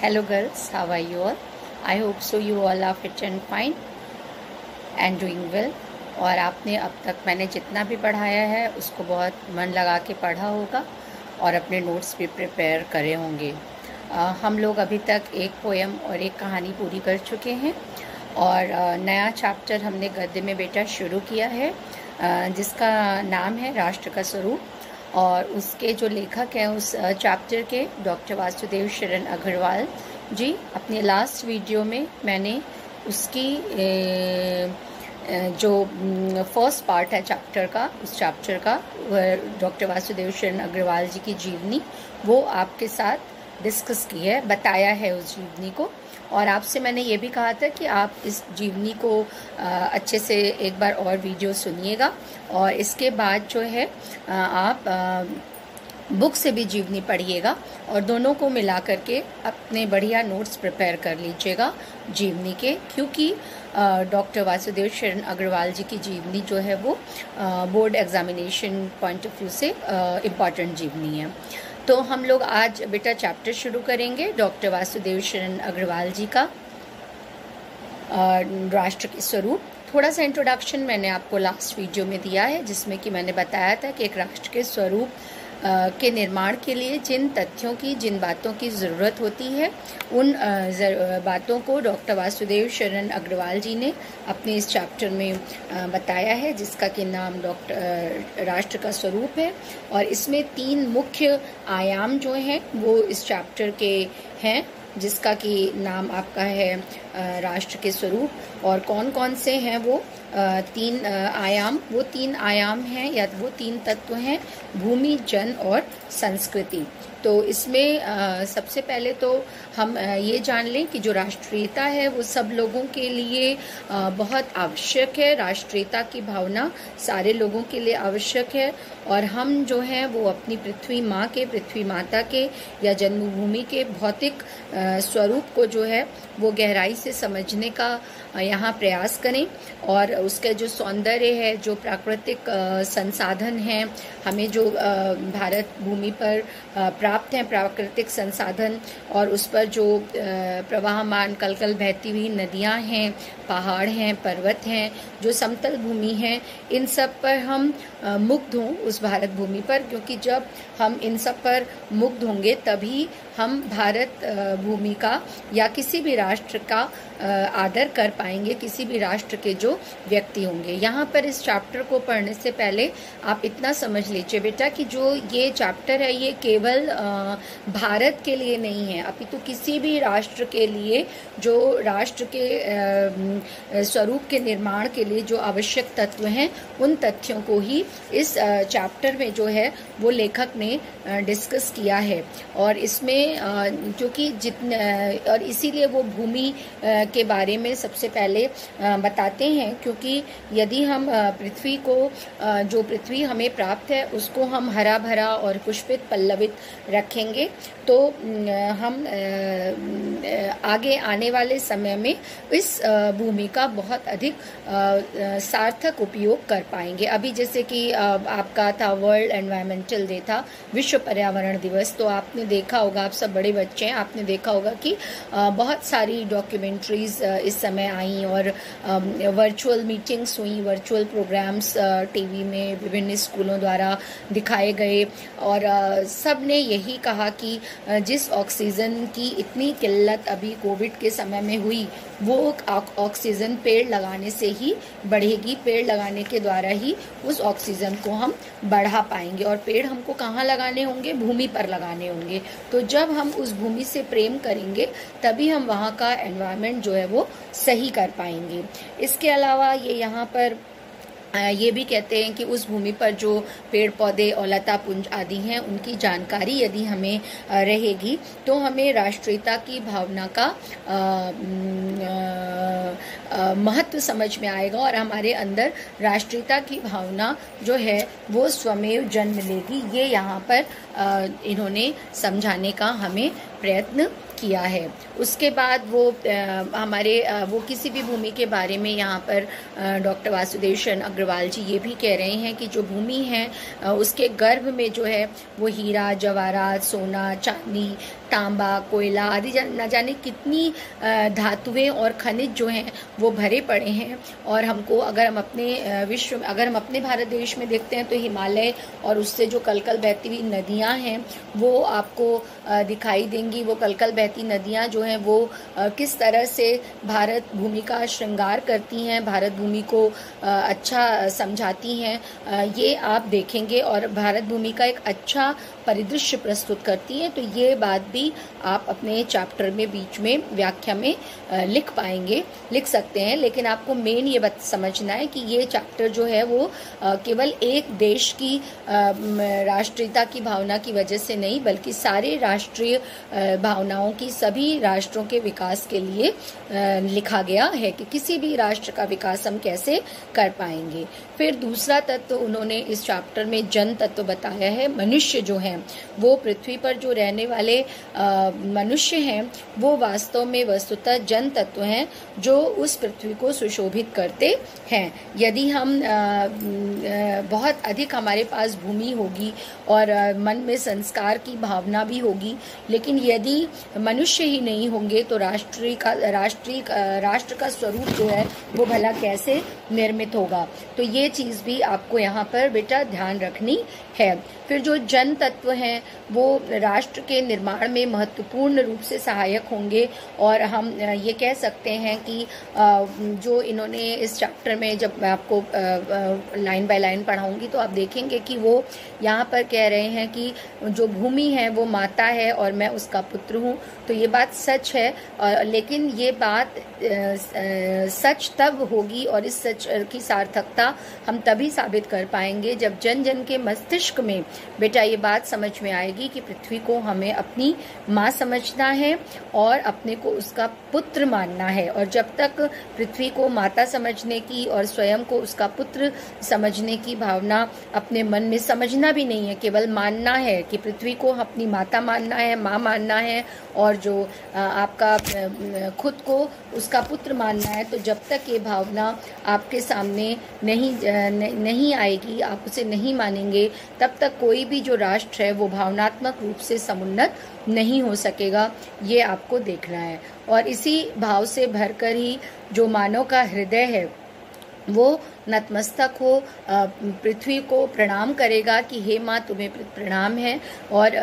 Hello girls, how are you all? I hope so you all are fit and fine and doing well. और आपने अब तक मैंने जितना भी पढ़ाया है उसको बहुत मन लगा के पढ़ा होगा और अपने नोट्स भी प्रिपेयर करे होंगे। हम लोग अभी तक एक पोएम और एक कहानी पूरी कर चुके हैं और नया चैप्टर हमने गद्य में बेटा शुरू किया है जिसका नाम है राष्ट्र का स्वरूप। और उसके जो लेखक हैं उस चैप्टर के डॉक्टर वासुदेव शरण अग्रवाल जी। अपने लास्ट वीडियो में मैंने उसकी जो फर्स्ट पार्ट है चैप्टर का, उस चैप्टर का डॉक्टर वासुदेव शरण अग्रवाल जी की जीवनी वो आपके साथ डिस्कस की है, बताया है उस जीवनी को। और आपसे मैंने ये भी कहा था कि आप इस जीवनी को अच्छे से एक बार और वीडियो सुनिएगा और इसके बाद जो है आप बुक से भी जीवनी पढ़िएगा और दोनों को मिला करके अपने बढ़िया नोट्स प्रिपेयर कर लीजिएगा जीवनी के, क्योंकि डॉक्टर वासुदेव शरण अग्रवाल जी की जीवनी जो है वो board examination point of view से इम्पॉर्टेंट जीवनी है। तो हम लोग आज बेटा चैप्टर शुरू करेंगे डॉक्टर वासुदेव शरण अग्रवाल जी का राष्ट्र के स्वरूप। थोड़ा सा इंट्रोडक्शन मैंने आपको लास्ट वीडियो में दिया है जिसमें कि मैंने बताया था कि एक राष्ट्र के स्वरूप के निर्माण के लिए जिन तथ्यों की, जिन बातों की ज़रूरत होती है उन बातों को डॉक्टर वासुदेव शरण अग्रवाल जी ने अपने इस चैप्टर में बताया है, जिसका कि नाम राष्ट्र का स्वरूप है। और इसमें 3 मुख्य आयाम जो हैं वो इस चैप्टर के हैं, जिसका कि नाम आपका है राष्ट्र के स्वरूप। और कौन कौन से हैं वो 3 आयाम? वो 3 आयाम हैं या वो 3 तत्व हैं, भूमि, जन और संस्कृति। तो इसमें सबसे पहले तो हम ये जान लें कि जो राष्ट्रीयता है वो सब लोगों के लिए बहुत आवश्यक है। राष्ट्रीयता की भावना सारे लोगों के लिए आवश्यक है और हम जो हैं वो अपनी पृथ्वी माँ के, पृथ्वी माता के या जन्मभूमि के भौतिक स्वरूप को जो है वो गहराई से समझने का यहाँ प्रयास करें। और उसके जो सौंदर्य है, जो प्राकृतिक संसाधन हैं, हमें जो भारत भूमि पर प्राप्त हैं प्राकृतिक संसाधन, और उस पर जो प्रवाहमान कलकल बहती हुई नदियाँ हैं, पहाड़ हैं, पर्वत हैं, जो समतल भूमि है, इन सब पर हम मुग्ध हों उस भारत भूमि पर, क्योंकि जब हम इन सब पर मुग्ध होंगे तभी हम भारत भूमि का या किसी भी राष्ट्र का आदर कर पाएंगे, किसी भी राष्ट्र के जो व्यक्ति होंगे। यहाँ पर इस चैप्टर को पढ़ने से पहले आप इतना समझ लीजिए बेटा कि जो ये चैप्टर है ये केवल भारत के लिए नहीं है, अपितु किसी भी राष्ट्र के लिए, जो राष्ट्र के स्वरूप के निर्माण के लिए जो आवश्यक तत्व हैं उन तथ्यों को ही इस चैप्टर में जो है वो लेखक ने डिस्कस किया है। और इसमें क्योंकि और इसीलिए वो भूमि के बारे में सबसे पहले बताते हैं, क्योंकि यदि हम पृथ्वी को, जो पृथ्वी हमें प्राप्त है उसको हम हरा भरा और पुष्पित पल्लवित रखेंगे तो हम आगे आने वाले समय में इस भूमि का बहुत अधिक सार्थक उपयोग कर पाएंगे। अभी जैसे कि आपका था वर्ल्ड एनवायरमेंटल डे, था विश्व पर्यावरण दिवस, तो आपने देखा होगा, आप सब बड़े बच्चे हैं, आपने देखा होगा कि बहुत सारी डॉक्यूमेंट्रीज इस समय आई और वर्चुअल मीटिंग्स हुई, वर्चुअल प्रोग्राम्स टीवी में विभिन्न स्कूलों द्वारा दिखाए गए। और सब ने यही कहा कि जिस ऑक्सीजन की इतनी किल्लत अभी कोविड के समय में हुई, वो ऑक्सीजन पेड़ लगाने से ही बढ़ेगी, पेड़ लगाने के द्वारा ही उस ऑक्सीजन को हम बढ़ा पाएंगे। और पेड़ हमको कहाँ लगाने होंगे? भूमि पर लगाने होंगे। तो जब हम उस भूमि से प्रेम करेंगे तभी हम वहाँ का एनवायरनमेंट जो है वो सही कर पाएंगे। इसके अलावा ये यहाँ पर ये भी कहते हैं कि उस भूमि पर जो पेड़ पौधे और लता पुंज आदि हैं उनकी जानकारी यदि हमें रहेगी तो हमें राष्ट्रीयता की भावना का महत्व समझ में आएगा और हमारे अंदर राष्ट्रीयता की भावना जो है वो स्वमेव जन्म लेगी। ये यहाँ पर इन्होंने समझाने का हमें प्रयत्न किया है। उसके बाद वो वो किसी भी भूमि के बारे में यहाँ पर डॉक्टर वासुदेव अग्रवाल जी ये भी कह रहे हैं कि जो भूमि है उसके गर्भ में जो है वो हीरा, जवाहरात, सोना, चांदी, तांबा, कोयला आदि न जाने कितनी धातुएं और खनिज जो हैं वो भरे पड़े हैं। और हमको अगर हम अपने भारत देश में देखते हैं तो हिमालय और उससे जो कलकल बहती हुई नदियां हैं वो आपको दिखाई देंगी। वो कलकल बहती नदियां जो हैं वो किस तरह से भारत भूमि का श्रृंगार करती हैं, भारत भूमि को अच्छा समझाती हैं, ये आप देखेंगे और भारत भूमि का एक अच्छा परिदृश्य प्रस्तुत करती हैं। तो ये बात भी आप अपने चैप्टर में बीच में व्याख्या में लिख सकते हैं। लेकिन आपको मेन ये बात समझना है कि ये चैप्टर जो है वो केवल एक देश की राष्ट्रीयता की भावना की वजह से नहीं, बल्कि सारे राष्ट्रीय भावनाओं की, सभी राष्ट्रों के विकास के लिए लिखा गया है कि किसी भी राष्ट्र का विकास हम कैसे कर पाएंगे। फिर दूसरा तत्व उन्होंने इस चैप्टर में जन तत्व बताया है। मनुष्य जो है वो पृथ्वी पर जो रहने वाले मनुष्य हैं वो वास्तव में वस्तुतः जन तत्व हैं जो उस पृथ्वी को सुशोभित करते हैं। यदि हम बहुत अधिक हमारे पास भूमि होगी और मन में संस्कार की भावना भी होगी, लेकिन यदि मनुष्य ही नहीं होंगे तो राष्ट्र का स्वरूप जो है वो भला कैसे निर्मित होगा। तो ये चीज़ भी आपको यहाँ पर बेटा ध्यान रखनी है। फिर जो जन तत्व हैं वो राष्ट्र के निर्माण में महत्वपूर्ण रूप से सहायक होंगे। और हम ये कह सकते हैं कि जो इन्होंने इस चैप्टर में, जब मैं आपको लाइन बाय लाइन पढ़ाऊंगी तो आप देखेंगे कि वो यहाँ पर कह रहे हैं कि जो भूमि है वो माता है और मैं उसका पुत्र हूँ। तो ये बात सच है, लेकिन ये बात सच तब होगी और इस सच की सार्थकता हम तभी साबित कर पाएंगे जब जन जन के मस्तिष्क में बेटा ये बात समझ में आएगी कि पृथ्वी को हमें अपनी माँ समझना है और अपने को उसका पुत्र मानना है। और जब तक पृथ्वी को माता समझने की और स्वयं को उसका पुत्र समझने की भावना अपने मन में, समझना भी नहीं है, केवल मानना है कि पृथ्वी को अपनी माता मानना है, माँ मानना है, और जो आपका खुद को उसका पुत्र मानना है, तो जब तक ये भावना आपके सामने नहीं आएगी, आप उसे नहीं मानेंगे, तब तक कोई भी जो राष्ट्र है वो भावनात्मक रूप से समुन्नत नहीं हो सकेगा। ये आपको देखना है। और इसी भाव से भरकर ही जो मानव का हृदय है वो नतमस्तक हो, पृथ्वी को प्रणाम करेगा कि हे माँ तुम्हें प्रणाम है, और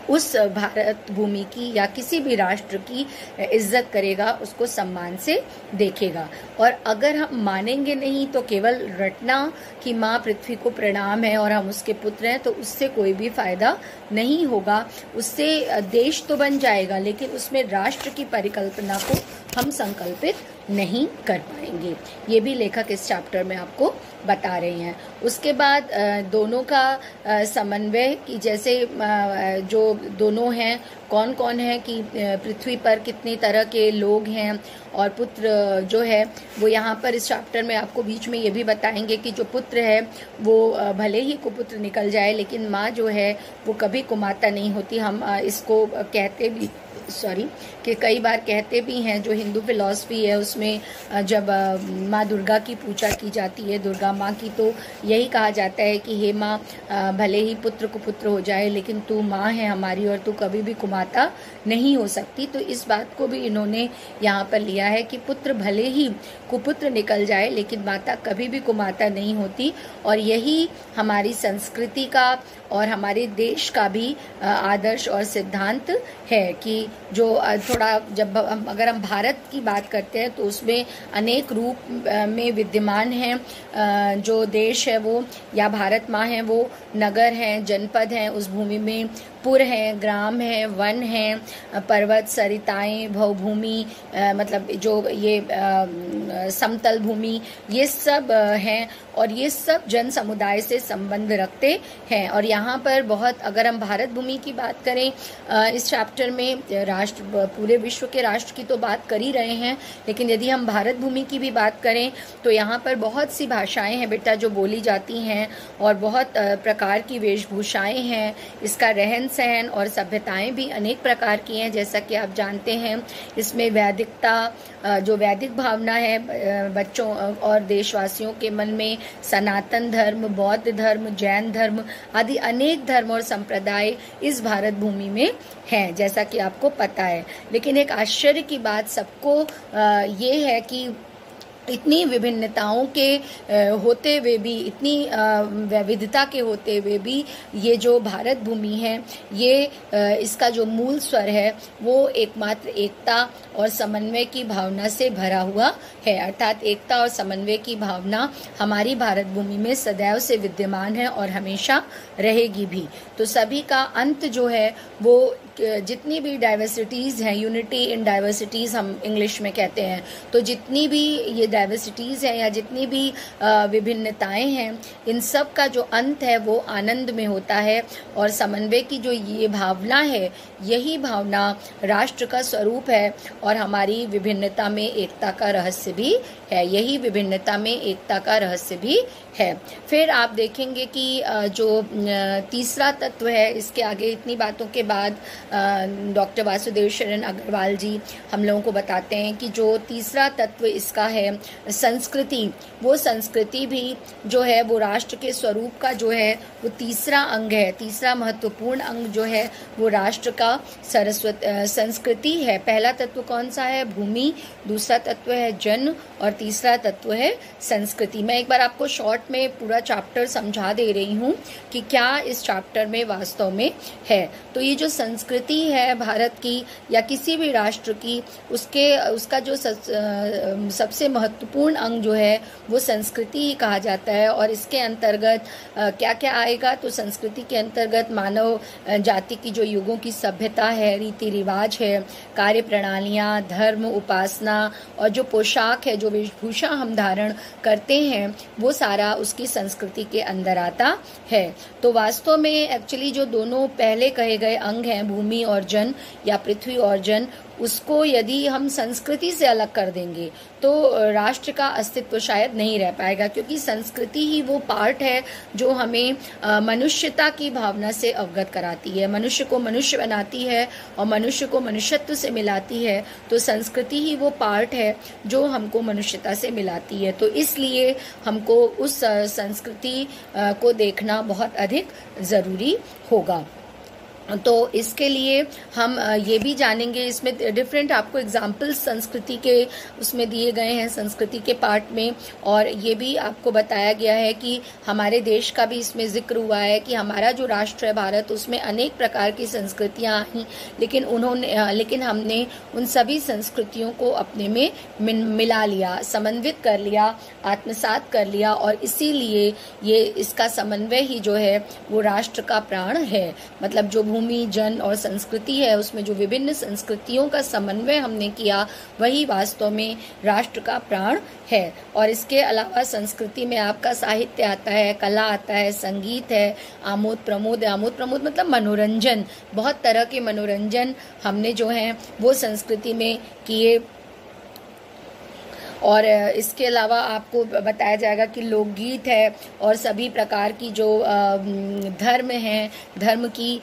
उस भारत भूमि की या किसी भी राष्ट्र की इज्जत करेगा, उसको सम्मान से देखेगा। और अगर हम मानेंगे नहीं तो केवल रटना कि माँ पृथ्वी को प्रणाम है और हम उसके पुत्र हैं, तो उससे कोई भी फायदा नहीं होगा। उससे देश तो बन जाएगा लेकिन उसमें राष्ट्र की परिकल्पना को हम संकल्पित नहीं कर पाएंगे। ये भी लेखक इस चैप्टर में आपको बता रहे हैं। उसके बाद दोनों का समन्वय कि जैसे जो दोनों हैं कौन कौन है, कि पृथ्वी पर कितनी तरह के लोग हैं, और पुत्र जो है वो यहाँ पर इस चैप्टर में आपको बीच में ये भी बताएंगे कि जो पुत्र है वो भले ही कुपुत्र निकल जाए लेकिन माँ जो है वो कभी कुमाता नहीं होती। हम इसको कहते भी कि कई बार कहते भी हैं, जो हिंदू फिलॉसफी है उसमें जब माँ दुर्गा की पूजा की जाती है, दुर्गा माँ की, तो यही कहा जाता है कि हे माँ भले ही पुत्र कुपुत्र हो जाए लेकिन तू माँ है हमारी और तू कभी भी कुमाता नहीं हो सकती। तो इस बात को भी इन्होंने यहाँ पर लिया है कि पुत्र भले ही कुपुत्र निकल जाए लेकिन माता कभी भी कुमाता नहीं होती। और यही हमारी संस्कृति का और हमारे देश का भी आदर्श और सिद्धांत है कि जो थोड़ा जब अगर हम भारत की बात करते हैं तो उसमें अनेक रूप में विद्यमान हैं। जो देश है वो या भारत माँ है वो नगर हैं, जनपद हैं, उस भूमि में पुर हैं, ग्राम हैं, वन हैं, पर्वत, सरिताएं, भवभूमि, मतलब जो ये समतल भूमि, ये सब हैं और ये सब जन समुदाय से संबंध रखते हैं। और यहाँ पर बहुत, अगर हम भारत भूमि की बात करें इस चैप्टर में, राष्ट्र पूरे विश्व के राष्ट्र की तो बात कर ही रहे हैं, लेकिन यदि हम भारत भूमि की भी बात करें तो यहाँ पर बहुत सी भाषाएं हैं बेटा जो बोली जाती हैं और बहुत प्रकार की वेशभूषाएं हैं, इसका रहन सहन और सभ्यताएं भी अनेक प्रकार की हैं, जैसा कि आप जानते हैं। इसमें वैदिकता, जो वैदिक भावना है बच्चों और देशवासियों के मन में, सनातन धर्म, बौद्ध धर्म, जैन धर्म आदि अनेक धर्म और संप्रदाय इस भारत भूमि में हैं, जैसा कि आपको पता है। लेकिन एक आश्चर्य की बात सबको ये है कि इतनी विभिन्नताओं के होते हुए भी, इतनी विविधता के होते हुए भी ये जो भारत भूमि है, ये इसका जो मूल स्वर है वो एकमात्र एकता और समन्वय की भावना से भरा हुआ है। अर्थात एकता और समन्वय की भावना हमारी भारत भूमि में सदैव से विद्यमान है और हमेशा रहेगी भी। तो सभी का अंत जो है वो, जितनी भी डाइवर्सिटीज़ हैं, यूनिटी इन डाइवर्सिटीज़ हम इंग्लिश में कहते हैं, तो जितनी भी ये डाइवर्सिटीज़ हैं या जितनी भी विभिन्नताएं हैं, इन सब का जो अंत है वो आनंद में होता है। और समन्वय की जो ये भावना है, यही भावना राष्ट्र का स्वरूप है और हमारी विभिन्नता में एकता का रहस्य भी है। यही विभिन्नता में एकता का रहस्य भी है। फिर आप देखेंगे कि जो तीसरा तत्व है, इसके आगे इतनी बातों के बाद डॉक्टर वासुदेव शरण अग्रवाल जी हम लोगों को बताते हैं कि जो तीसरा तत्व इसका है संस्कृति, वो संस्कृति भी जो है वो राष्ट्र के स्वरूप का जो है वो तीसरा अंग है। तीसरा महत्वपूर्ण अंग जो है वो राष्ट्र का संस्कृति है। पहला तत्व कौन सा है? भूमि। दूसरा तत्व है जन और तीसरा तत्व है संस्कृति। मैं एक बार आपको शॉर्ट में पूरा चैप्टर समझा दे रही हूँ कि क्या इस चैप्टर में वास्तव में है। तो ये जो संस्कृति है भारत की या किसी भी राष्ट्र की, उसका जो सबसे महत्वपूर्ण अंग जो है वो संस्कृति ही कहा जाता है। और इसके अंतर्गत क्या क्या आएगा? तो संस्कृति के अंतर्गत मानव जाति की जो युगों की सभ्यता है, रीति रिवाज है, कार्य प्रणालियाँ, धर्म, उपासना और जो पोशाक है, जो वेशभूषा हम धारण करते हैं, वो सारा उसकी संस्कृति के अंदर आता है। तो वास्तव में एक्चुअली जो दोनों पहले कहे गए अंग हैं, भूमि और जन या पृथ्वी और जन, उसको यदि हम संस्कृति से अलग कर देंगे तो राष्ट्र का अस्तित्व शायद नहीं रह पाएगा, क्योंकि संस्कृति ही वो पार्ट है जो हमें मनुष्यता की भावना से अवगत कराती है, मनुष्य को मनुष्य बनाती है और मनुष्य को मनुष्यत्व से मिलाती है। तो संस्कृति ही वो पार्ट है जो हमको मनुष्यता से मिलाती है। तो इसलिए हमको उस संस्कृति को देखना बहुत अधिक ज़रूरी होगा। तो इसके लिए हम ये भी जानेंगे, इसमें डिफरेंट आपको एग्जाम्पल्स संस्कृति के उसमें दिए गए हैं, संस्कृति के पार्ट में। और ये भी आपको बताया गया है कि हमारे देश का भी इसमें जिक्र हुआ है कि हमारा जो राष्ट्र है भारत, उसमें अनेक प्रकार की संस्कृतियां आई, लेकिन हमने उन सभी संस्कृतियों को अपने में मिला लिया, समन्वित कर लिया, आत्मसात कर लिया। और इसीलिए ये इसका समन्वय ही जो है वो राष्ट्र का प्राण है। मतलब जो भूमि, जन और संस्कृति है, उसमें जो विभिन्न संस्कृतियों का समन्वय हमने किया, वही वास्तव में राष्ट्र का प्राण है। और इसके अलावा संस्कृति में आपका साहित्य आता है, कला आता है, संगीत है, आमोद प्रमोद। आमोद प्रमोद मतलब मनोरंजन। बहुत तरह के मनोरंजन हमने जो है वो संस्कृति में किए। और इसके अलावा आपको बताया जाएगा कि लोकगीत है और सभी प्रकार की जो धर्म हैं, धर्म की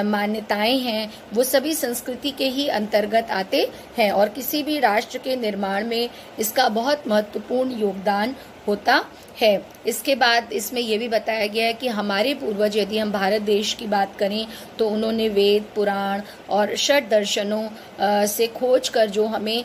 मान्यताएं हैं, वो सभी संस्कृति के ही अंतर्गत आते हैं। और किसी भी राष्ट्र के निर्माण में इसका बहुत महत्वपूर्ण योगदान होता है। इसके बाद इसमें यह भी बताया गया है कि हमारे पूर्वज, यदि हम भारत देश की बात करें, तो उन्होंने वेद, पुराण और षट दर्शनों से खोज कर जो हमें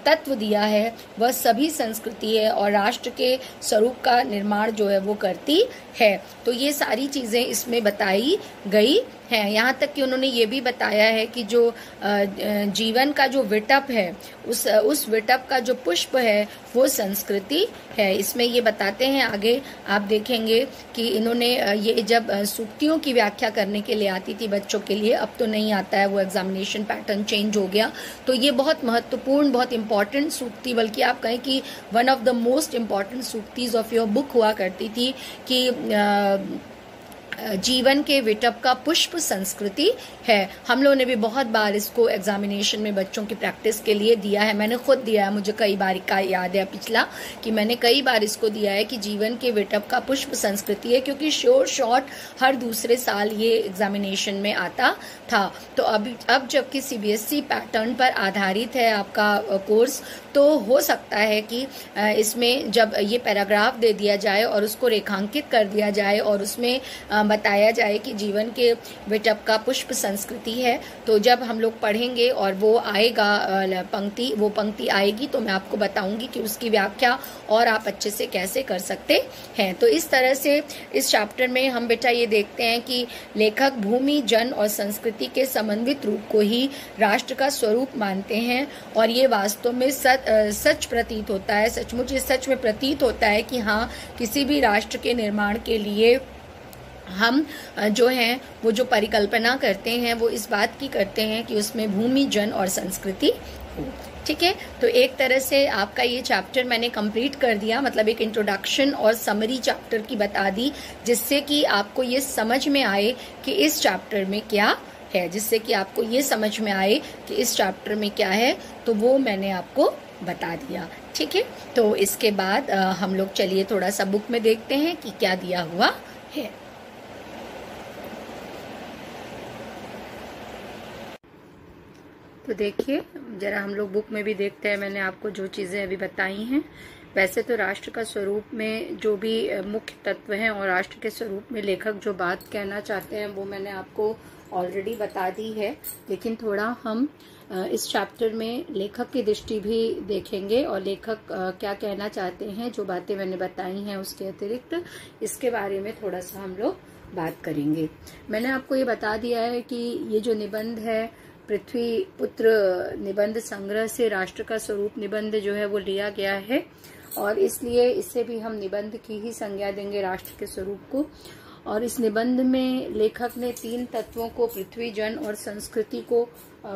तत्व दिया है, वह सभी संस्कृति है और राष्ट्र के स्वरूप का निर्माण जो है वो करती है। तो ये सारी चीज़ें इसमें बताई गई हैं। यहाँ तक कि उन्होंने ये भी बताया है कि जो जीवन का जो विटप है, उस विटप का जो पुष्प है वो संस्कृति है। इसमें ये बताते हैं, आगे आप देखेंगे कि इन्होंने ये जब सूक्तियों की व्याख्या करने के लिए आती थी बच्चों के लिए, अब तो नहीं आता है, वो एग्जामिनेशन पैटर्न चेंज हो गया। तो ये बहुत महत्वपूर्ण, बहुत इंपॉर्टेंट सूक्ति, बल्कि आप कहें कि one of the most important सूक्तिज ऑफ योर बुक हुआ करती थी कि जीवन के विटप का पुष्प संस्कृति है। हम लोगों ने भी बहुत बार इसको एग्जामिनेशन में बच्चों की प्रैक्टिस के लिए दिया है, मैंने खुद दिया है, मुझे कई बार का याद है पिछला कि मैंने कई बार इसको दिया है कि जीवन के विटप का पुष्प संस्कृति है, क्योंकि शॉर्ट हर दूसरे साल ये एग्जामिनेशन में आता था। तो अब जबकि सीबीएसई पैटर्न पर आधारित है आपका कोर्स, तो हो सकता है कि इसमें जब ये पैराग्राफ दे दिया जाए और उसको रेखांकित कर दिया जाए और उसमें बताया जाए कि जीवन के विटप का पुष्प संस्कृति है, तो जब हम लोग पढ़ेंगे और वो आएगा वो पंक्ति आएगी तो मैं आपको बताऊंगी कि उसकी व्याख्या और आप अच्छे से कैसे कर सकते हैं। तो इस तरह से इस चैप्टर में हम बेटा ये देखते हैं कि लेखक भूमि, जन और संस्कृति के समन्वित रूप को ही राष्ट्र का स्वरूप मानते हैं, और ये वास्तव में सच प्रतीत होता है, सचमुच ये सच में प्रतीत होता है कि हाँ, किसी भी राष्ट्र के निर्माण के लिए हम जो हैं वो जो परिकल्पना करते हैं वो इस बात की करते हैं कि उसमें भूमि, जन और संस्कृति हो। ठीक है, तो एक तरह से आपका ये चैप्टर मैंने कंप्लीट कर दिया, मतलब एक इंट्रोडक्शन और समरी चैप्टर की बता दी, जिससे कि आपको ये समझ में आए कि इस चैप्टर में क्या है, जिससे कि आपको ये समझ में आए कि इस चैप्टर में क्या है, तो वो मैंने आपको बता दिया। ठीक है, तो इसके बाद हम लोग चलिए थोड़ा सा बुक में देखते हैं कि क्या दिया हुआ है। तो देखिए जरा हम लोग बुक में भी देखते हैं, मैंने आपको जो चीजें अभी बताई हैं। वैसे तो राष्ट्र का स्वरूप में जो भी मुख्य तत्व हैं और राष्ट्र के स्वरूप में लेखक जो बात कहना चाहते हैं वो मैंने आपको ऑलरेडी बता दी है, लेकिन थोड़ा हम इस चैप्टर में लेखक की दृष्टि भी देखेंगे और लेखक क्या कहना चाहते हैं, जो बातें मैंने बताई हैं उसके अतिरिक्त इसके बारे में थोड़ा सा हम लोग बात करेंगे। मैंने आपको ये बता दिया है कि ये जो निबंध है पृथ्वी पुत्र निबंध संग्रह से राष्ट्र का स्वरूप निबंध जो है वो लिया गया है, और इसलिए इससे भी हम निबंध की ही संज्ञा देंगे राष्ट्र के स्वरूप को। और इस निबंध में लेखक ने 3 तत्वों को, पृथ्वी, जन और संस्कृति को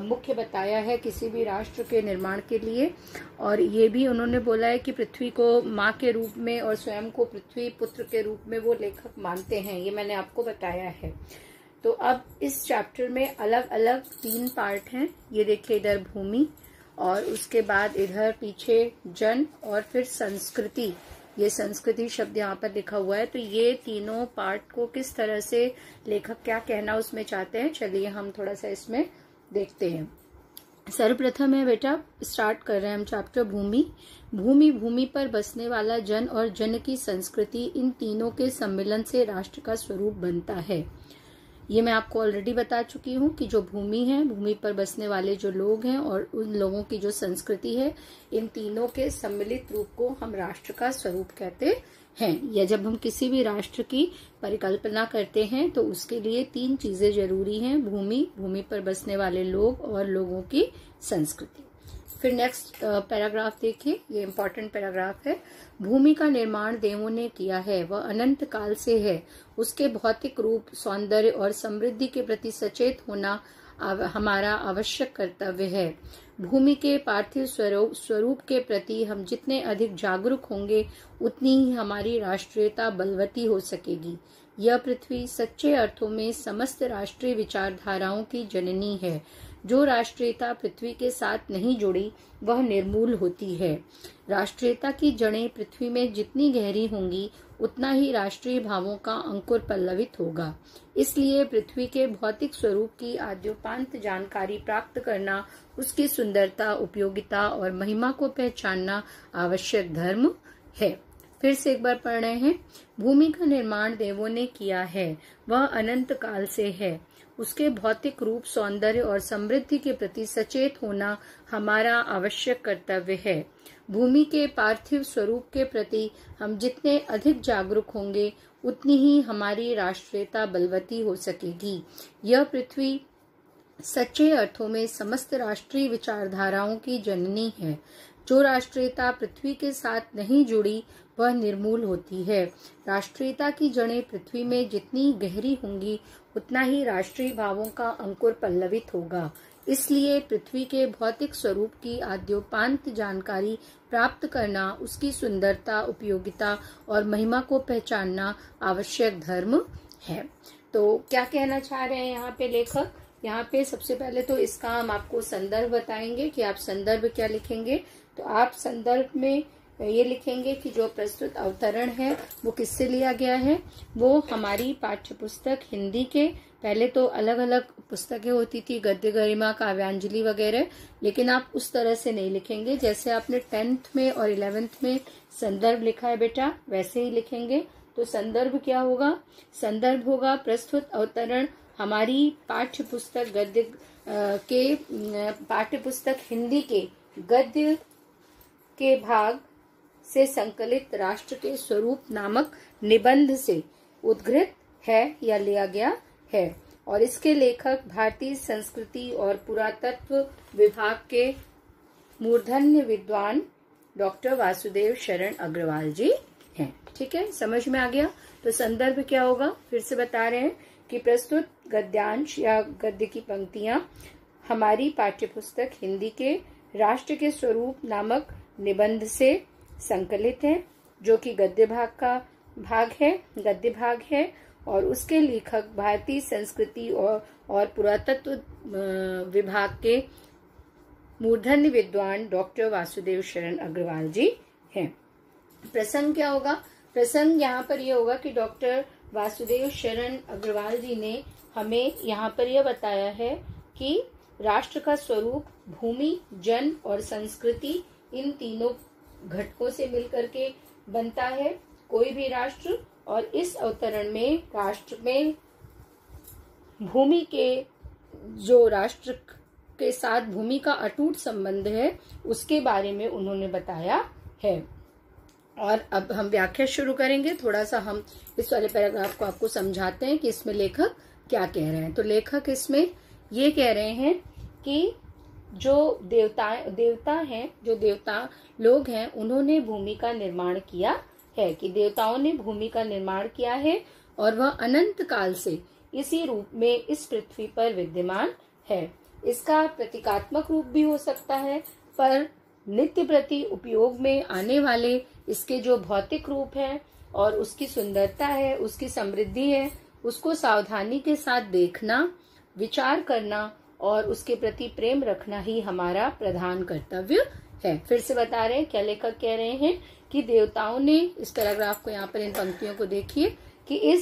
मुख्य बताया है किसी भी राष्ट्र के निर्माण के लिए, और ये भी उन्होंने बोला है कि पृथ्वी को माँ के रूप में और स्वयं को पृथ्वी पुत्र के रूप में वो लेखक मानते हैं, ये मैंने आपको बताया है। तो अब इस चैप्टर में अलग अलग 3 पार्ट हैं। ये देखिए इधर भूमि, और उसके बाद इधर पीछे जन, और फिर संस्कृति। ये संस्कृति शब्द यहाँ पर लिखा हुआ है। तो ये तीनों पार्ट को किस तरह से लेखक क्या कहना उसमें चाहते हैं, चलिए हम थोड़ा सा इसमें देखते हैं। सर्वप्रथम है बेटा, स्टार्ट कर रहे हैं हम चैप्टर भूमि। भूमि पर बसने वाला जन और जन की संस्कृति, इन तीनों के सम्मिलन से राष्ट्र का स्वरूप बनता है। ये मैं आपको ऑलरेडी बता चुकी हूँ कि जो भूमि है, भूमि पर बसने वाले जो लोग हैं और उन लोगों की जो संस्कृति है, इन तीनों के सम्मिलित रूप को हम राष्ट्र का स्वरूप कहते हैं। या जब हम किसी भी राष्ट्र की परिकल्पना करते हैं तो उसके लिए 3 चीजें जरूरी हैं, भूमि, भूमि पर बसने वाले लोग और लोगों की संस्कृति। फिर नेक्स्ट पैराग्राफ देखिए, ये इम्पोर्टेंट पैराग्राफ है। भूमि का निर्माण देवों ने किया है, वह अनंत काल से है। उसके भौतिक रूप, सौंदर्य और समृद्धि के प्रति सचेत होना हमारा आवश्यक कर्तव्य है। भूमि के पार्थिव स्वरूप के प्रति हम जितने अधिक जागरूक होंगे उतनी ही हमारी राष्ट्रीयता बलवती हो सकेगी। यह पृथ्वी सच्चे अर्थों में समस्त राष्ट्रीय विचारधाराओं की जननी है। जो राष्ट्रीयता पृथ्वी के साथ नहीं जुड़ी वह निर्मूल होती है। राष्ट्रीयता की जड़ें पृथ्वी में जितनी गहरी होंगी उतना ही राष्ट्रीय भावों का अंकुर पल्लवित होगा। इसलिए पृथ्वी के भौतिक स्वरूप की आद्योपांत जानकारी प्राप्त करना, उसकी सुंदरता, उपयोगिता और महिमा को पहचानना आवश्यक धर्म है। फिर से एक बार पढ़ रहे हैं। भूमि का निर्माण देवों ने किया है, वह अनंत काल से है। उसके भौतिक रूप, सौंदर्य और समृद्धि के प्रति सचेत होना हमारा आवश्यक कर्तव्य है। भूमि के पार्थिव स्वरूप के प्रति हम जितने अधिक जागरूक होंगे उतनी ही हमारी राष्ट्रीयता बलवती हो सकेगी। यह पृथ्वी सच्चे अर्थों में समस्त राष्ट्रीय विचारधाराओं की जननी है। जो राष्ट्रीयता पृथ्वी के साथ नहीं जुड़ी वह निर्मूल होती है। राष्ट्रीयता की जड़ें पृथ्वी में जितनी गहरी होंगी उतना ही राष्ट्रीय भावों का अंकुर पल्लवित होगा। इसलिए पृथ्वी के भौतिक स्वरूप की आद्योपांत जानकारी प्राप्त करना, उसकी सुंदरता, उपयोगिता और महिमा को पहचानना आवश्यक धर्म है। तो क्या कहना चाह रहे हैं यहाँ पे लेखक? यहाँ पे सबसे पहले तो इसका हम आपको संदर्भ बताएंगे कि आप संदर्भ क्या लिखेंगे। तो आप संदर्भ में ये लिखेंगे कि जो प्रस्तुत अवतरण है वो किससे लिया गया है। वो हमारी पाठ्य पुस्तक हिंदी के, पहले तो अलग अलग पुस्तकें होती थी, गद्य गरिमा, काव्यांजलि वगैरह, लेकिन आप उस तरह से नहीं लिखेंगे जैसे आपने 10th में और 11th में संदर्भ लिखा है बेटा, वैसे ही लिखेंगे। तो संदर्भ क्या होगा? संदर्भ होगा प्रस्तुत अवतरण हमारी पाठ्य पुस्तक गद्य के पाठ्य पुस्तक हिंदी के गद्य के भाग से संकलित राष्ट्र के स्वरूप नामक निबंध से उद्धृत है या लिया गया है। और इसके लेखक भारतीय संस्कृति और पुरातत्व विभाग के मूर्धन्य विद्वान डॉक्टर वासुदेव शरण अग्रवाल जी हैं। ठीक है, समझ में आ गया? तो संदर्भ क्या होगा फिर से बता रहे हैं कि प्रस्तुत गद्यांश या गद्य की पंक्तियां हमारी पाठ्यपुस्तक हिंदी के राष्ट्र के स्वरूप नामक निबंध से संकलित है, जो कि गद्य भाग है और उसके लेखक भारतीय संस्कृति और पुरातत्व विभाग के मूर्धन्य विद्वान डॉक्टर वासुदेव शरण अग्रवाल जी हैं। प्रसंग क्या होगा? प्रसंग यहाँ पर यह होगा कि डॉक्टर वासुदेव शरण अग्रवाल जी ने हमें यहाँ पर यह बताया है कि राष्ट्र का स्वरूप भूमि, जन और संस्कृति, इन तीनों घटकों से मिलकर के बनता है कोई भी राष्ट्र। और इस अवतरण में राष्ट्र में भूमि के, जो राष्ट्र के साथ भूमि का अटूट संबंध है, उसके बारे में उन्होंने बताया है। और अब हम व्याख्या शुरू करेंगे। थोड़ा सा हम इस वाले पैराग्राफ को आपको समझाते हैं कि इसमें लेखक क्या कह रहे हैं। तो लेखक इसमें ये कह रहे हैं कि जो देवता हैं, जो देवता लोग हैं, उन्होंने भूमि का निर्माण किया है, कि देवताओं ने भूमि का निर्माण किया है और वह अनंत काल से इसी रूप में इस पृथ्वी पर विद्यमान है। इसका प्रतीकात्मक रूप भी हो सकता है, पर नित्य प्रति उपयोग में आने वाले इसके जो भौतिक रूप है और उसकी सुंदरता है, उसकी समृद्धि है, उसको सावधानी के साथ देखना, विचार करना और उसके प्रति प्रेम रखना ही हमारा प्रधान कर्तव्य है। फिर से बता रहे हैं क्या लेखक कह रहे हैं कि देवताओं ने, इस पैराग्राफ को यहाँ पर इन पंक्तियों को देखिए कि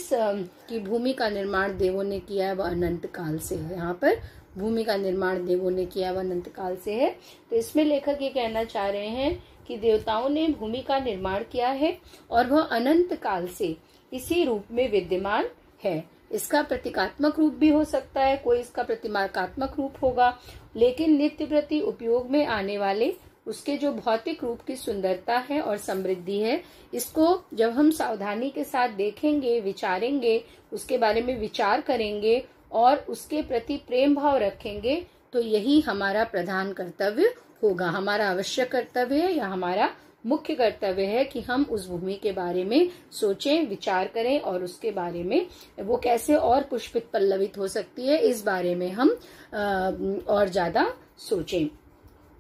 की भूमि का निर्माण देवों ने किया है, वह अनंत काल से है। यहाँ पर भूमि का निर्माण देवों ने किया, वह अनंत काल से है। तो इसमें लेखक ये कहना चाह रहे हैं कि देवताओं ने भूमि का निर्माण किया है और वह अनंत काल से इसी रूप में विद्यमान है। इसका प्रतीकात्मक रूप भी हो सकता है, कोई इसका प्रतिमाकात्मक रूप होगा, लेकिन नित्य प्रति उपयोग में आने वाले उसके जो भौतिक रूप की सुंदरता है और समृद्धि है, इसको जब हम सावधानी के साथ देखेंगे, विचारेंगे, उसके बारे में विचार करेंगे और उसके प्रति प्रेम भाव रखेंगे, तो यही हमारा प्रधान कर्तव्य होगा, हमारा आवश्यक कर्तव्य है या हमारा मुख्य कर्तव्य है कि हम उस भूमि के बारे में सोचें, विचार करें और उसके बारे में वो कैसे और पुष्पित पल्लवित हो सकती है, इस बारे में हम और ज्यादा सोचें।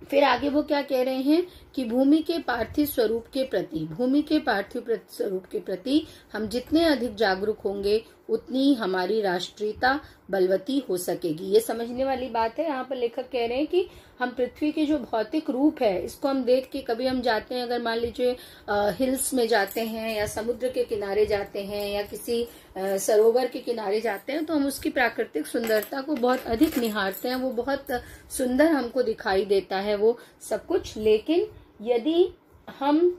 फिर आगे वो क्या कह रहे हैं कि भूमि के पार्थिव स्वरूप के प्रति हम जितने अधिक जागरूक होंगे, उतनी हमारी राष्ट्रीयता बलवती हो सकेगी। ये समझने वाली बात है। यहाँ पर लेखक कह रहे हैं कि हम पृथ्वी के जो भौतिक रूप है, इसको हम देख के, कभी हम जाते हैं, अगर मान लीजिए हिल्स में जाते हैं या समुद्र के किनारे जाते हैं या किसी सरोवर के किनारे जाते हैं, तो हम उसकी प्राकृतिक सुंदरता को बहुत अधिक निहारते हैं, वो बहुत सुंदर हमको दिखाई देता है वो सब कुछ। लेकिन यदि हम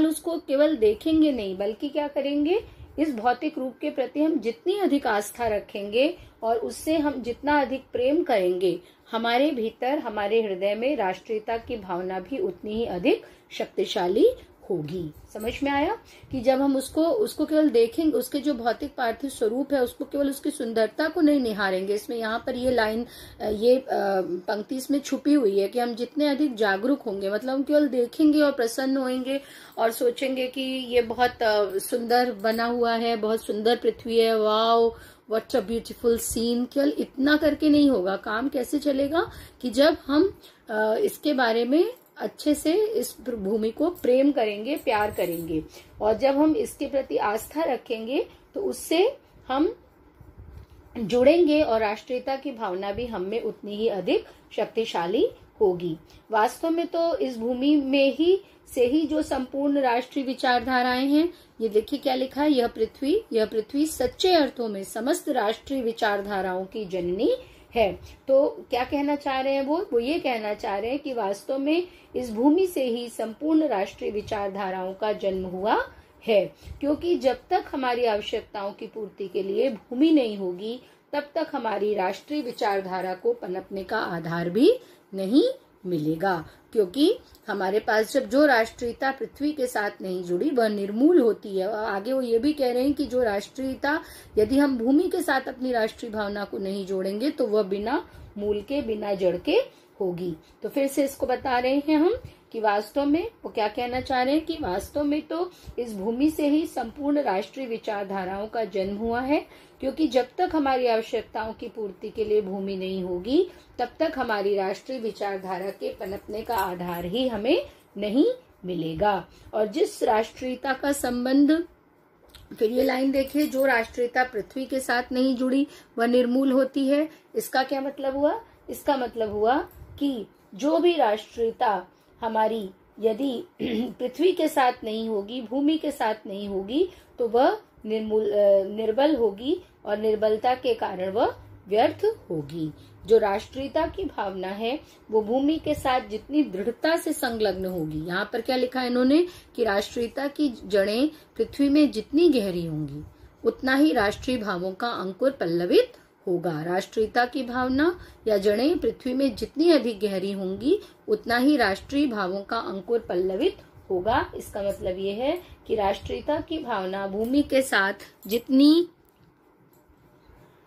उसको केवल देखेंगे नहीं, बल्कि क्या करेंगे, इस भौतिक रूप के प्रति हम जितनी अधिक आस्था रखेंगे और उससे हम जितना अधिक प्रेम करेंगे, हमारे भीतर, हमारे हृदय में राष्ट्रीयता की भावना भी उतनी ही अधिक शक्तिशाली होगी। समझ में आया कि जब हम उसको केवल देखेंगे, उसके जो भौतिक पार्थिव स्वरूप है, उसको केवल उसकी सुंदरता को नहीं निहारेंगे। इसमें यहाँ पर ये लाइन, ये पंक्ति इसमें छुपी हुई है कि हम जितने अधिक जागरूक होंगे, मतलब हम केवल देखेंगे और प्रसन्न होंगे और सोचेंगे कि ये बहुत सुंदर बना हुआ है, बहुत सुंदर पृथ्वी है, wow what a beautiful scene. केवल इतना करके नहीं होगा। काम कैसे चलेगा कि जब हम इसके बारे में अच्छे से इस भूमि को प्रेम करेंगे, प्यार करेंगे, और जब हम इसके प्रति आस्था रखेंगे, तो उससे हम जुड़ेंगे और राष्ट्रीयता की भावना भी हम में उतनी ही अधिक शक्तिशाली होगी। वास्तव में तो इस भूमि में ही से ही जो संपूर्ण राष्ट्रीय विचारधाराएं हैं, ये देखिए क्या लिखा है, यह पृथ्वी सच्चे अर्थों में समस्त राष्ट्रीय विचारधाराओं की जननी है। तो क्या कहना चाह रहे हैं वो ये कहना चाह रहे हैं कि वास्तव में इस भूमि से ही संपूर्ण राष्ट्रीय विचारधाराओं का जन्म हुआ है, क्योंकि जब तक हमारी आवश्यकताओं की पूर्ति के लिए भूमि नहीं होगी, तब तक हमारी राष्ट्रीय विचारधारा को पनपने का आधार भी नहीं मिलेगा। क्योंकि हमारे पास जब जो राष्ट्रीयता पृथ्वी के साथ नहीं जुड़ी, वह निर्मूल होती है। आगे वो ये भी कह रहे हैं कि जो राष्ट्रीयता, यदि हम भूमि के साथ अपनी राष्ट्रीय भावना को नहीं जोड़ेंगे, तो वह बिना मूल के, बिना जड़ के होगी। तो फिर से इसको बता रहे हैं हम कि वास्तव में वो क्या कहना चाह रहे हैं कि वास्तव में तो इस भूमि से ही संपूर्ण राष्ट्रीय विचारधाराओं का जन्म हुआ है, क्योंकि जब तक हमारी आवश्यकताओं की पूर्ति के लिए भूमि नहीं होगी, तब तक हमारी राष्ट्रीय विचारधारा के पनपने का आधार ही हमें नहीं मिलेगा। और जिस राष्ट्रीयता का संबंध, फिर ये लाइन देखिए, जो राष्ट्रीयता पृथ्वी के साथ नहीं जुड़ी वह निर्मूल होती है। इसका क्या मतलब हुआ? इसका मतलब हुआ कि जो भी राष्ट्रीयता हमारी यदि पृथ्वी के साथ नहीं होगी, भूमि के साथ नहीं होगी, तो वह निर्बल होगी और निर्बलता के कारण वह व्यर्थ होगी। जो राष्ट्रीयता की भावना है वो भूमि के साथ जितनी दृढ़ता से संलग्न होगी, यहाँ पर क्या लिखा है इन्होंने कि राष्ट्रीयता की जड़ें पृथ्वी में जितनी गहरी होंगी, उतना ही राष्ट्रीय भावों का अंकुर पल्लवित होगा। राष्ट्रीयता की भावना या जड़ें पृथ्वी में जितनी अधिक गहरी होंगी, उतना ही राष्ट्रीय भावों का अंकुर पल्लवित होगा। इसका मतलब ये है कि राष्ट्रीयता की भावना भूमि के साथ जितनी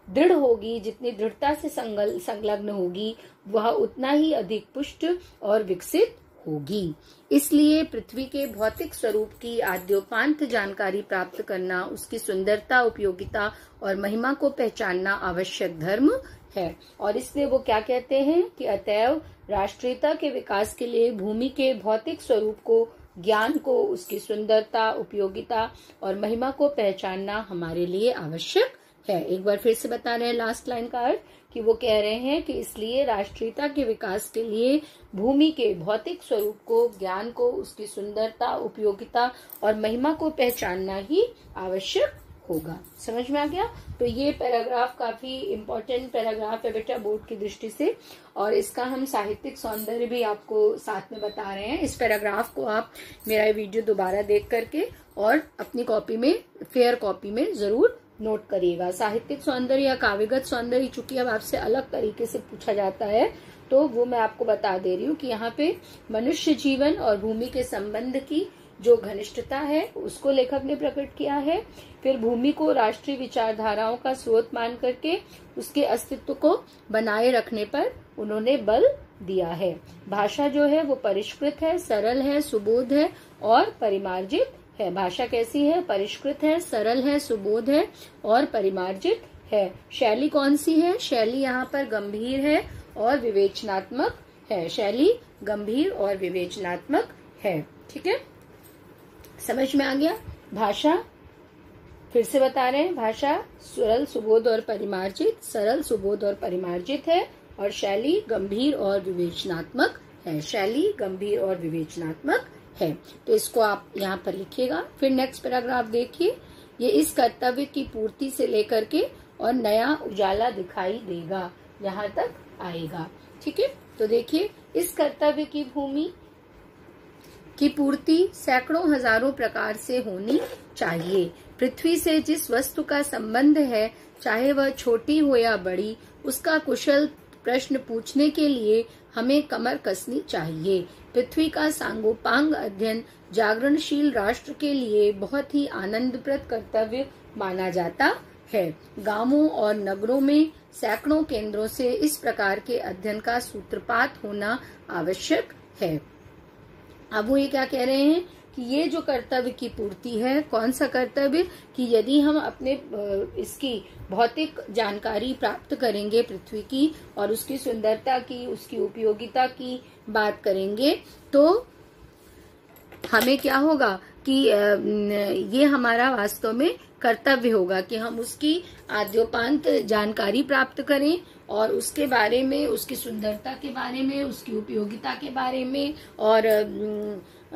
दृढ़ होगी, जितनी दृढ़ता से संलग्न होगी, वह उतना ही अधिक पुष्ट और विकसित होगी। इसलिए पृथ्वी के भौतिक स्वरूप की आद्योपांत जानकारी प्राप्त करना, उसकी सुंदरता, उपयोगिता और महिमा को पहचानना आवश्यक धर्म है। और इसलिए वो क्या कहते हैं कि अतएव राष्ट्रीयता के विकास के लिए भूमि के भौतिक स्वरूप को, ज्ञान को, उसकी सुंदरता, उपयोगिता और महिमा को पहचानना हमारे लिए आवश्यक है। एक बार फिर से बता रहे हैं लास्ट लाइन का अर्थ, कि वो कह रहे हैं कि इसलिए राष्ट्रीयता के विकास के लिए भूमि के भौतिक स्वरूप को, ज्ञान को, उसकी सुंदरता, उपयोगिता और महिमा को पहचानना ही आवश्यक होगा। समझ में आ गया? तो ये पैराग्राफ काफी इम्पोर्टेंट पैराग्राफ है बेटा बोर्ड की दृष्टि से, और इसका हम साहित्यिक सौंदर्य भी आपको साथ में बता रहे हैं। इस पैराग्राफ को आप मेरा वीडियो दोबारा देख करके और अपनी कॉपी में, फेयर कॉपी में जरूर नोट करिएगा। साहित्यिक सौंदर्य या काव्यगत सौंदर्य चूंकि अब आपसे अलग तरीके से पूछा जाता है, तो वो मैं आपको बता दे रही हूँ कि यहाँ पे मनुष्य जीवन और भूमि के संबंध की जो घनिष्ठता है उसको लेखक ने प्रकट किया है। फिर भूमि को राष्ट्रीय विचारधाराओं का स्रोत मान करके उसके अस्तित्व को बनाए रखने पर उन्होंने बल दिया है। भाषा जो है वो परिष्कृत है, सरल है, सुबोध है और परिमार्जित है। भाषा कैसी है? परिष्कृत है, सरल है, सुबोध है और परिमार्जित है। शैली कौन सी है? शैली यहाँ पर गंभीर है और विवेचनात्मक है। शैली गंभीर और विवेचनात्मक है। ठीक है, समझ में आ गया? भाषा फिर से बता रहे हैं, भाषा सरल, सुबोध और परिमार्जित, सरल, सुबोध और परिमार्जित है, और शैली गंभीर और विवेचनात्मक है। शैली गंभीर और विवेचनात्मक है। तो इसको आप यहाँ पर लिखिएगा। फिर नेक्स्ट पैराग्राफ देखिए, ये इस कर्तव्य की पूर्ति से लेकर के और नया उजाला दिखाई देगा, यहाँ तक आएगा। ठीक है, तो देखिए, इस कर्तव्य की भूमि की पूर्ति सैकड़ों हजारों प्रकार से होनी चाहिए। पृथ्वी से जिस वस्तु का संबंध है, चाहे वह छोटी हो या बड़ी, उसका कुशल प्रश्न पूछने के लिए हमें कमर कसनी चाहिए। पृथ्वी का सांगोपांग अध्ययन जागरणशील राष्ट्र के लिए बहुत ही आनंदप्रद कर्तव्य माना जाता है। गांवों और नगरों में सैकड़ों केंद्रों से इस प्रकार के अध्ययन का सूत्रपात होना आवश्यक है। अब वो ये क्या कह रहे हैं कि ये जो कर्तव्य की पूर्ति है, कौन सा कर्तव्य, कि यदि हम अपने इसकी भौतिक जानकारी प्राप्त करेंगे पृथ्वी की और उसकी सुंदरता की, उसकी उपयोगिता की बात करेंगे, तो हमें क्या होगा कि ये हमारा वास्तव में कर्तव्य होगा कि हम उसकी आद्योपांत जानकारी प्राप्त करें और उसके बारे में, उसकी सुंदरता के बारे में, उसकी उपयोगिता के बारे में और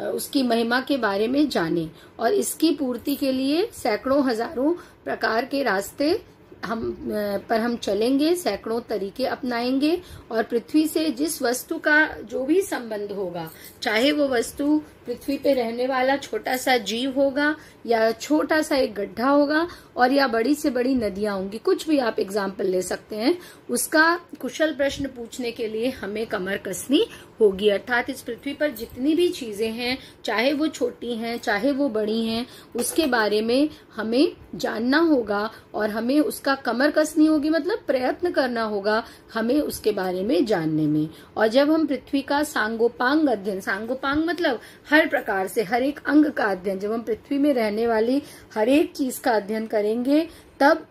उसकी महिमा के बारे में जानें। और इसकी पूर्ति के लिए सैकड़ों हजारों प्रकार के रास्ते हम चलेंगे, सैकड़ों तरीके अपनाएंगे और पृथ्वी से जिस वस्तु का जो भी संबंध होगा, चाहे वो वस्तु पृथ्वी पे रहने वाला छोटा सा जीव होगा या छोटा सा एक गड्ढा होगा और या बड़ी से बड़ी नदियां होंगी, कुछ भी आप एग्जाम्पल ले सकते हैं, उसका कुशल प्रश्न पूछने के लिए हमें कमर कसनी होगी। अर्थात इस पृथ्वी पर जितनी भी चीजें हैं, चाहे वो छोटी हैं चाहे वो बड़ी हैं, उसके बारे में हमें जानना होगा और हमें उसका कमर कसनी होगी, मतलब प्रयत्न करना होगा हमें उसके बारे में जानने में। और जब हम पृथ्वी का सांगोपांग अध्ययन, सांगोपांग मतलब हर प्रकार से हर एक अंग का अध्ययन, जब हम पृथ्वी में रहने वाली हर एक चीज का अध्ययन करेंगे, तब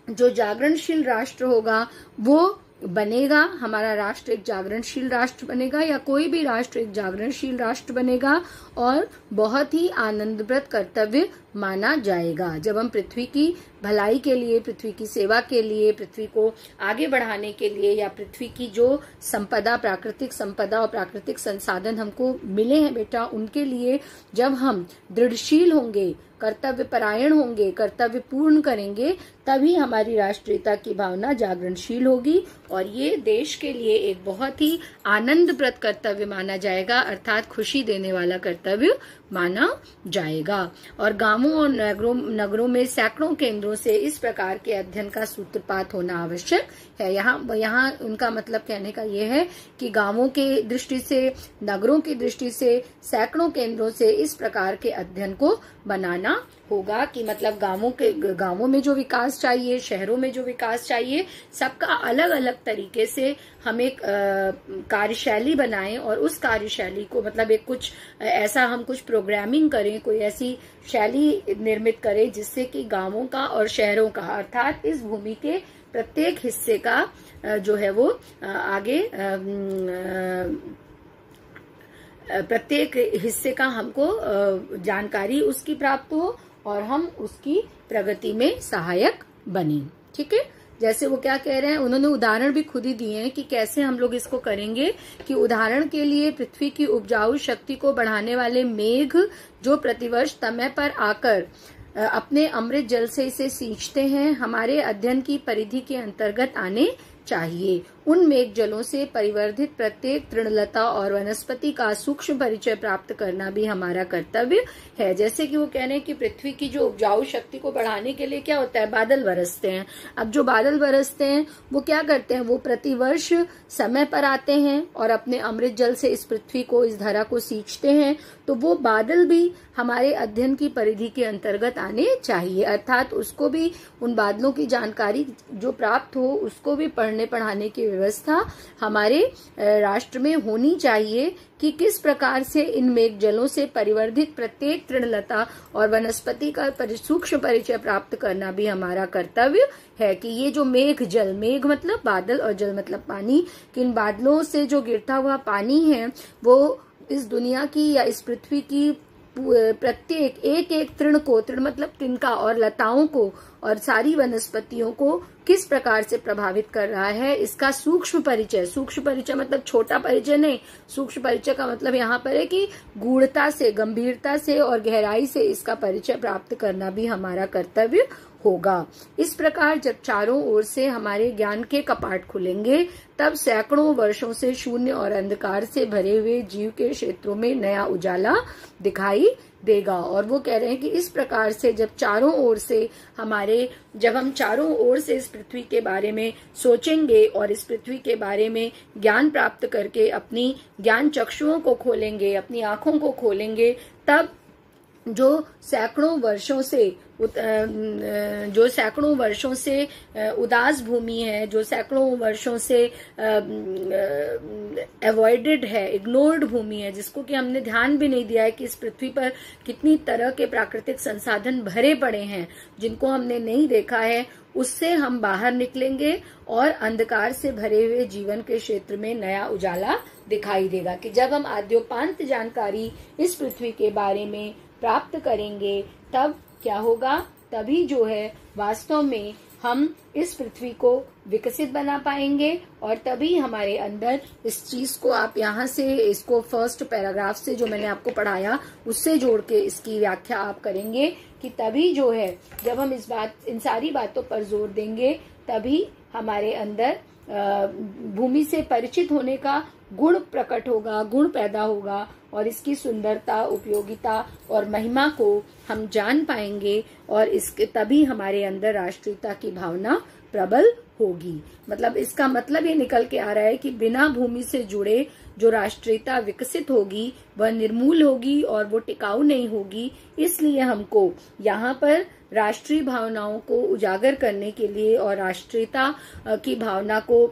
जो जागरणशील राष्ट्र होगा वो बनेगा। हमारा राष्ट्र एक जागरणशील राष्ट्र बनेगा या कोई भी राष्ट्र एक जागरणशील राष्ट्र बनेगा और बहुत ही आनंदप्रद कर्तव्य माना जाएगा। जब हम पृथ्वी की भलाई के लिए, पृथ्वी की सेवा के लिए, पृथ्वी को आगे बढ़ाने के लिए या पृथ्वी की जो संपदा, प्राकृतिक संपदा और प्राकृतिक संसाधन हमको मिले हैं बेटा, उनके लिए जब हम दृढ़शील होंगे, कर्तव्य परायण होंगे, कर्तव्य पूर्ण करेंगे, तभी हमारी राष्ट्रीयता की भावना जागरणशील होगी और ये देश के लिए एक बहुत ही आनंदप्रद कर्तव्य माना जाएगा, अर्थात खुशी देने वाला कर्तव्य माना जाएगा। और गांवों और नगरों में सैकड़ों केंद्रों से इस प्रकार के अध्ययन का सूत्रपात होना आवश्यक है। यहाँ उनका मतलब कहने का ये है कि गांवों के दृष्टि से, नगरों की दृष्टि से सैकड़ों केंद्रों से इस प्रकार के अध्ययन को बनाना होगा कि मतलब गांवों में जो विकास चाहिए, शहरों में जो विकास चाहिए, सबका अलग अलग तरीके से हम एक कार्यशैली बनाएं और उस कार्यशैली को मतलब एक कुछ ऐसा हम कुछ प्रोग्रामिंग करें, कोई ऐसी शैली निर्मित करें जिससे कि गांवों का और शहरों का, अर्थात इस भूमि के प्रत्येक हिस्से का जो है वो आगे प्रत्येक हिस्से का हमको जानकारी उसकी प्राप्त हो और हम उसकी प्रगति में सहायक बने। ठीक है, जैसे वो क्या कह रहे हैं, उन्होंने उदाहरण भी खुद ही दिए हैं कि कैसे हम लोग इसको करेंगे। कि उदाहरण के लिए पृथ्वी की उपजाऊ शक्ति को बढ़ाने वाले मेघ जो प्रतिवर्ष समय पर आकर अपने अमृत जल से इसे सींचते हैं, हमारे अध्ययन की परिधि के अंतर्गत आने चाहिए। उन मेघ जलों से परिवर्धित प्रत्येक तृणलता और वनस्पति का सूक्ष्म परिचय प्राप्त करना भी हमारा कर्तव्य है। जैसे कि वो कह रहे हैं कि पृथ्वी की जो उपजाऊ शक्ति को बढ़ाने के लिए क्या होता है, बादल बरसते हैं। अब जो बादल बरसते हैं वो क्या करते हैं, वो प्रतिवर्ष समय पर आते हैं और अपने अमृत जल से इस पृथ्वी को, इस धरा को सींचते हैं। तो वो बादल भी हमारे अध्ययन की परिधि के अंतर्गत आने चाहिए, अर्थात उसको भी, उन बादलों की जानकारी जो प्राप्त हो उसको भी पढ़ने पढ़ाने की व्यवस्था हमारे राष्ट्र में होनी चाहिए कि किस प्रकार से इन मेघ जलों से परिवर्धित प्रत्येक तृणलता और वनस्पति का सूक्ष्म परिचय प्राप्त करना भी हमारा कर्तव्य है। कि ये जो मेघ जल, मेघ मतलब बादल और जल मतलब पानी, कि इन बादलों से जो गिरता हुआ पानी है वो इस दुनिया की या इस पृथ्वी की प्रत्येक एक एक तृण को, तृण मतलब तिनका, और लताओं को और सारी वनस्पतियों को किस प्रकार से प्रभावित कर रहा है, इसका सूक्ष्म परिचय, सूक्ष्म परिचय मतलब छोटा परिचय नहीं, सूक्ष्म परिचय का मतलब यहाँ पर है कि गूढ़ता से, गंभीरता से और गहराई से इसका परिचय प्राप्त करना भी हमारा कर्तव्य होगा। इस प्रकार जब चारों ओर से हमारे ज्ञान के कपाट खुलेंगे, तब सैकड़ों वर्षों से शून्य और अंधकार से भरे हुए जीव के क्षेत्रों में नया उजाला दिखाई देगा। और वो कह रहे हैं कि इस प्रकार से जब हम चारों ओर से इस पृथ्वी के बारे में सोचेंगे और इस पृथ्वी के बारे में ज्ञान प्राप्त करके अपनी ज्ञान चक्षुओं को खोलेंगे, अपनी आंखों को खोलेंगे, तब जो सैकड़ों वर्षों से उदास भूमि है, जो सैकड़ों वर्षों से अवॉइडेड है, इग्नोर्ड भूमि है, जिसको कि हमने ध्यान भी नहीं दिया है कि इस पृथ्वी पर कितनी तरह के प्राकृतिक संसाधन भरे पड़े हैं जिनको हमने नहीं देखा है, उससे हम बाहर निकलेंगे और अंधकार से भरे हुए जीवन के क्षेत्र में नया उजाला दिखाई देगा। कि जब हम आद्योपांत जानकारी इस पृथ्वी के बारे में प्राप्त करेंगे, तब क्या होगा, तभी जो है वास्तव में हम इस पृथ्वी को विकसित बना पाएंगे, और तभी हमारे अंदर इस चीज को, आप यहाँ से इसको फर्स्ट पैराग्राफ से जो मैंने आपको पढ़ाया उससे जोड़ के इसकी व्याख्या आप करेंगे कि तभी जो है जब हम इन सारी बातों पर जोर देंगे तभी हमारे अंदर भूमि से परिचित होने का गुण प्रकट होगा, गुण पैदा होगा, और इसकी सुंदरता, उपयोगिता और महिमा को हम जान पाएंगे, और इसके तभी हमारे अंदर राष्ट्रीयता की भावना प्रबल होगी। मतलब इसका मतलब ये निकल के आ रहा है कि बिना भूमि से जुड़े जो राष्ट्रीयता विकसित होगी वह निर्मूल होगी और वो टिकाऊ नहीं होगी। इसलिए हमको यहाँ पर राष्ट्रीय भावनाओं को उजागर करने के लिए और राष्ट्रीयता की भावना को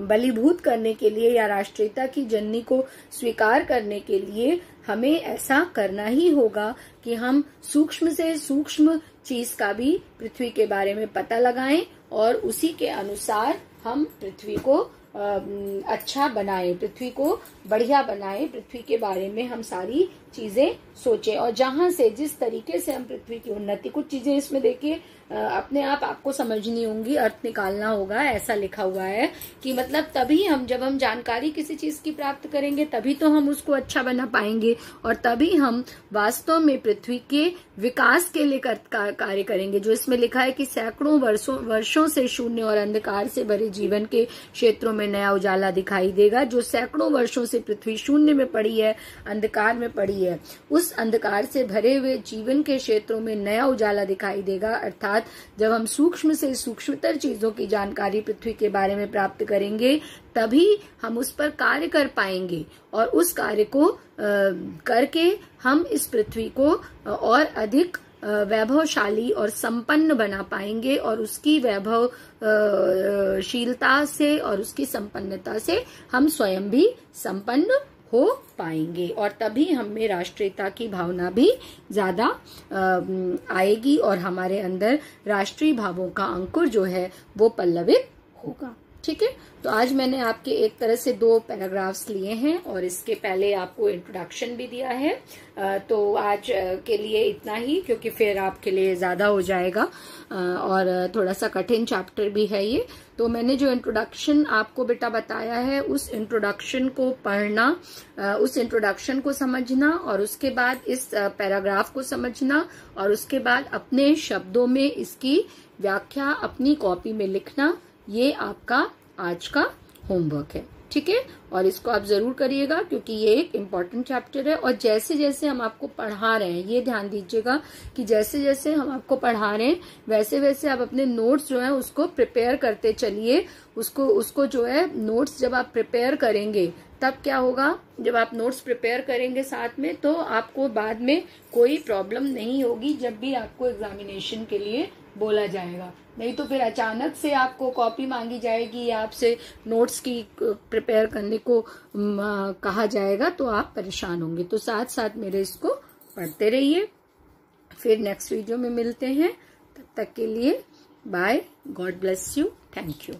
बलीभूत करने के लिए या राष्ट्रीयता की जननी को स्वीकार करने के लिए हमें ऐसा करना ही होगा कि हम सूक्ष्म से सूक्ष्म चीज का भी पृथ्वी के बारे में पता लगाएं और उसी के अनुसार हम पृथ्वी को अच्छा बनाएं, पृथ्वी को बढ़िया बनाएं, पृथ्वी के बारे में हम सारी चीजें सोचें। और जहां से जिस तरीके से हम पृथ्वी की उन्नति, कुछ चीजें इसमें देखिए अपने आप आपको समझनी होंगी, अर्थ निकालना होगा। ऐसा लिखा हुआ है कि मतलब तभी हम, जब हम जानकारी किसी चीज की प्राप्त करेंगे तभी तो हम उसको अच्छा बना पाएंगे, और तभी हम वास्तव में पृथ्वी के विकास के लिए कार्य करेंगे। जो इसमें लिखा है कि सैकड़ों वर्षों से शून्य और अंधकार से भरे जीवन के क्षेत्रों में नया उजाला दिखाई देगा। जो सैकड़ों वर्षों से पृथ्वी शून्य में पड़ी है, अंधकार में पड़ी है, उस अंधकार से भरे हुए जीवन के क्षेत्रों में नया उजाला दिखाई देगा। अर्थात जब हम सूक्ष्म से सूक्ष्मतर चीजों की जानकारी पृथ्वी के बारे में प्राप्त करेंगे तभी हम उस पर कार्य कर पाएंगे, और उस कार्य को करके हम इस पृथ्वी को और अधिक वैभवशाली और संपन्न बना पाएंगे, और उसकी वैभवशीलता से और उसकी संपन्नता से हम स्वयं भी संपन्न हो पाएंगे, और तभी हम में राष्ट्रीयता की भावना भी ज्यादा आएगी और हमारे अंदर राष्ट्रीय भावों का अंकुर जो है वो पल्लवित होगा। ठीक है, तो आज मैंने आपके एक तरह से 2 पैराग्राफ्स लिए हैं और इसके पहले आपको इंट्रोडक्शन भी दिया है। तो आज के लिए इतना ही, क्योंकि फिर आपके लिए ज्यादा हो जाएगा और थोड़ा सा कठिन चैप्टर भी है ये। तो मैंने जो इंट्रोडक्शन आपको बेटा बताया है उस इंट्रोडक्शन को पढ़ना, उस इंट्रोडक्शन को समझना, और उसके बाद इस पैराग्राफ को समझना, और उसके बाद अपने शब्दों में इसकी व्याख्या अपनी कॉपी में लिखना, ये आपका आज का होमवर्क है। ठीक है, और इसको आप जरूर करिएगा क्योंकि ये एक इम्पॉर्टेंट चैप्टर है। और जैसे जैसे हम आपको पढ़ा रहे हैं, ये ध्यान दीजिएगा कि जैसे जैसे हम आपको पढ़ा रहे हैं वैसे वैसे आप अपने नोट्स जो है उसको प्रिपेयर करते चलिए। उसको जो है नोट्स जब आप प्रिपेयर करेंगे तब क्या होगा, जब आप नोट्स प्रिपेयर करेंगे साथ में तो आपको बाद में कोई प्रॉब्लम नहीं होगी जब भी आपको एग्जामिनेशन के लिए बोला जाएगा। नहीं तो फिर अचानक से आपको कॉपी मांगी जाएगी या आपसे नोट्स की प्रिपेयर करने को कहा जाएगा तो आप परेशान होंगे। तो साथ साथ मेरे इसको पढ़ते रहिए। फिर नेक्स्ट वीडियो में मिलते हैं, तब तक के लिए bye, God bless you, thank you.